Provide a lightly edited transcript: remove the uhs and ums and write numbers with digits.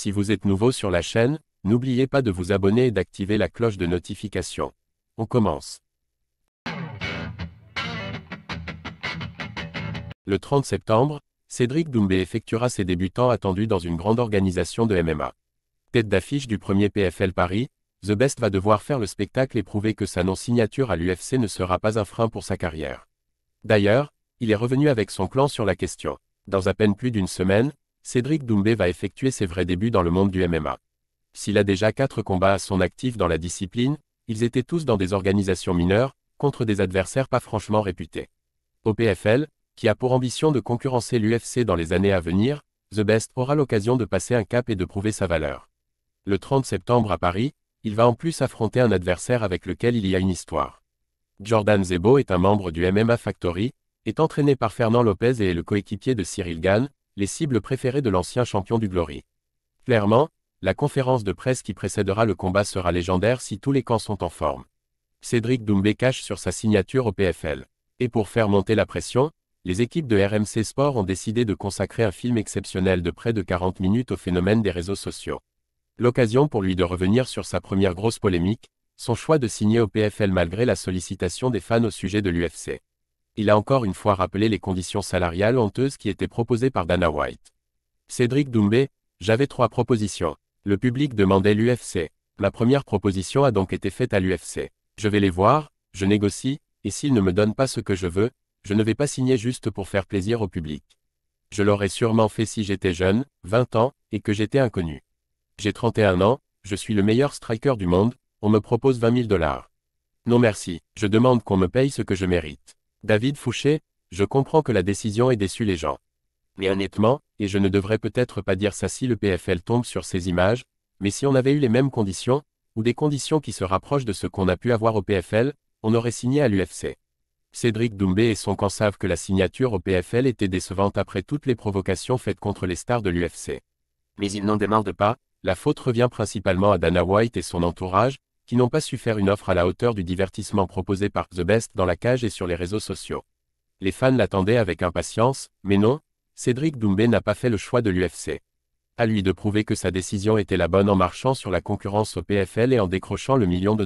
Si vous êtes nouveau sur la chaîne, n'oubliez pas de vous abonner et d'activer la cloche de notification. On commence. Le 30 septembre, Cédric Doumbé effectuera ses débutants attendus dans une grande organisation de MMA. Tête d'affiche du premier PFL Paris, The Best va devoir faire le spectacle et prouver que sa non-signature à l'UFC ne sera pas un frein pour sa carrière. D'ailleurs, il est revenu avec son clan sur la question. Dans à peine plus d'une semaine, Cédric Doumbé va effectuer ses vrais débuts dans le monde du MMA. S'il a déjà 4 combats à son actif dans la discipline, ils étaient tous dans des organisations mineures, contre des adversaires pas franchement réputés. Au PFL, qui a pour ambition de concurrencer l'UFC dans les années à venir, The Best aura l'occasion de passer un cap et de prouver sa valeur. Le 30 septembre à Paris, il va en plus affronter un adversaire avec lequel il y a une histoire. Jordan Zebo est un membre du MMA Factory, est entraîné par Fernand Lopez et est le coéquipier de Cyril Gane, les cibles préférées de l'ancien champion du Glory. Clairement, la conférence de presse qui précédera le combat sera légendaire si tous les camps sont en forme. Cédric Doumbé cache sur sa signature au PFL. Et pour faire monter la pression, les équipes de RMC Sport ont décidé de consacrer un film exceptionnel de près de 40 minutes au phénomène des réseaux sociaux. L'occasion pour lui de revenir sur sa première grosse polémique, son choix de signer au PFL malgré la sollicitation des fans au sujet de l'UFC. Il a encore une fois rappelé les conditions salariales honteuses qui étaient proposées par Dana White. Cédric Doumbé, j'avais 3 propositions. Le public demandait l'UFC. Ma première proposition a donc été faite à l'UFC. Je vais les voir, je négocie, et s'ils ne me donnent pas ce que je veux, je ne vais pas signer juste pour faire plaisir au public. Je l'aurais sûrement fait si j'étais jeune, 20 ans, et que j'étais inconnu. J'ai 31 ans, je suis le meilleur striker du monde, on me propose 20 000 $. Non merci, je demande qu'on me paye ce que je mérite. David Fouché, je comprends que la décision ait déçu les gens. Mais honnêtement, et je ne devrais peut-être pas dire ça si le PFL tombe sur ces images, mais si on avait eu les mêmes conditions, ou des conditions qui se rapprochent de ce qu'on a pu avoir au PFL, on aurait signé à l'UFC. Cédric Doumbé et son camp savent que la signature au PFL était décevante après toutes les provocations faites contre les stars de l'UFC. Mais ils n'en démordent pas, la faute revient principalement à Dana White et son entourage, qui n'ont pas su faire une offre à la hauteur du divertissement proposé par The Best dans la cage et sur les réseaux sociaux. Les fans l'attendaient avec impatience, mais non, Cédric Doumbé n'a pas fait le choix de l'UFC. À lui de prouver que sa décision était la bonne en marchant sur la concurrence au PFL et en décrochant le $1 million.